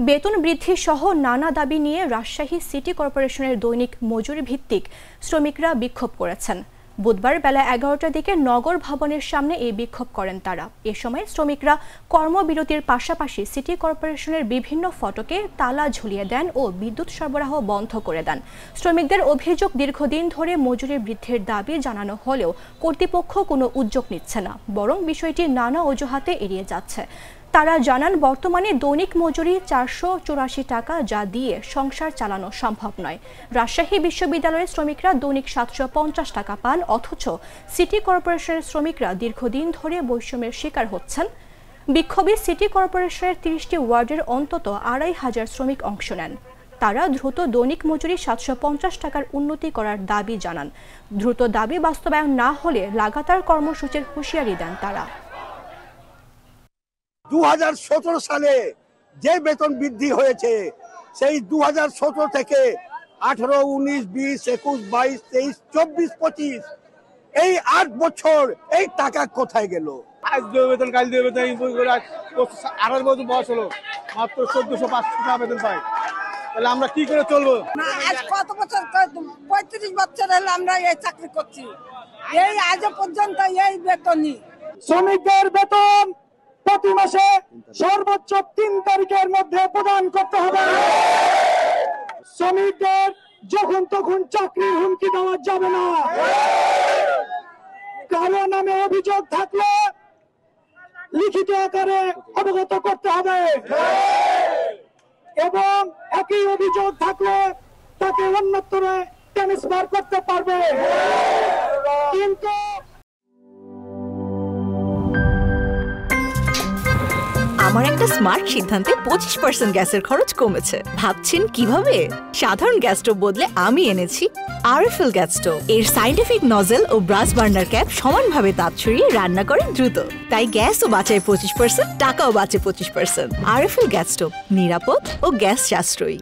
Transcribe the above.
বেতন বৃদ্ধি সহ নানা দাবি নিয়ে রাজশাহী সিটি কর্পোরেশনের দৈনিক মজুরি ভিত্তিক শ্রমিকরা বিক্ষোভ করেছেন। বুধবার বেলা 11টার দিকে নগর ভবনের সামনে এই বিক্ষোভ করেন তারা। এ সময় শ্রমিকরা কর্মবিরতির পাশাপাশি সিটি কর্পোরেশনের বিভিন্ন ফটকে তালা ঝুলিয়ে দেন ও বিদ্যুৎ সরবরাহ বন্ধ করে দেন। শ্রমিকদের অভিযোগ, দীর্ঘদিন ধরে মজুরি বৃদ্ধির দাবি জানানো হলেও কর্তৃপক্ষ কোনো উদ্যোগ নিচ্ছে না, বরং বিষয়টি নানা অজুহাতে এড়িয়ে যাচ্ছে। তারা জানান, বর্তমানে দৈনিক মজুরি 484 টাকা, যা দিয়ে সংসার চালানো সম্ভব নয়। রাজশাহী বিশ্ববিদ্যালয়ের শ্রমিকরা দৈনিক 750 টাকা পান, অথচ সিটি কর্পোরেশনের শ্রমিকরা দীর্ঘদিন ধরে বৈষম্যের শিকার হচ্ছেন। বিক্ষোভে সিটি কর্পোরেশনের 30টি ওয়ার্ডের অন্তত 2500 শ্রমিক অংশ নেন। তারা দ্রুত দৈনিক মজুরি 750 টাকার উন্নতি করার দাবি জানান। দ্রুত দাবি বাস্তবায়ন না হলে লাগাতার কর্মসূচির হুঁশিয়ারি দেন তারা। 2017 সালে যে বেতন বৃদ্ধি হয়েছে, সেই 2017 থেকে 18, 19, 20, 21, 22, 23, 24, 25 এই 8 বছর এই টাকা কোথায় গেল? আজ বেতন, কাল বেতন, 18 বছর বয়স হলো, মাত্র 1405 টাকা বেতন পাই। তাহলে আমরা কি করে চলবো? আজ কত বছর, 35 বছর হলো আমরা এই চাকরি করছি, এই আজ পর্যন্ত এই বেতনই। শ্রমিকদের বেতন প্রতি মাসে সর্বোচ্চ 3 তারিখের মধ্যে প্রদান করতে হবে। শ্রমিকদের যখন তখন চাকরির হুমকি দেওয়া যাবে না। কারো নামে অভিযোগ থাকলে লিখিত আকারে অবগত করতে হবে এবং একই অভিযোগ থাকলে তাকে অন্যত্রে ট্রান্সফার করতে পারবে। কিন্তু আমার একটা স্মার্ট সিদ্ধান্তে 25% গ্যাসের খরচ কমেছে। ভাবছেন কিভাবে? সাধারণ গ্যাস স্টোভ বদলে আমি এনেছি আরএফএল গ্যাস স্টোভ। এর সাইন্টিফিক নজল ও ব্রাস বার্নার ক্যাপ সমানভাবে তাপ ছড়িয়ে রান্না করে দ্রুত, তাই গ্যাসও বাঁচায় 25%, টাকাও বাঁচে 25%। আরএফএল গ্যাস স্টোভ নিরাপদ ও গ্যাস সাশ্রয়ী।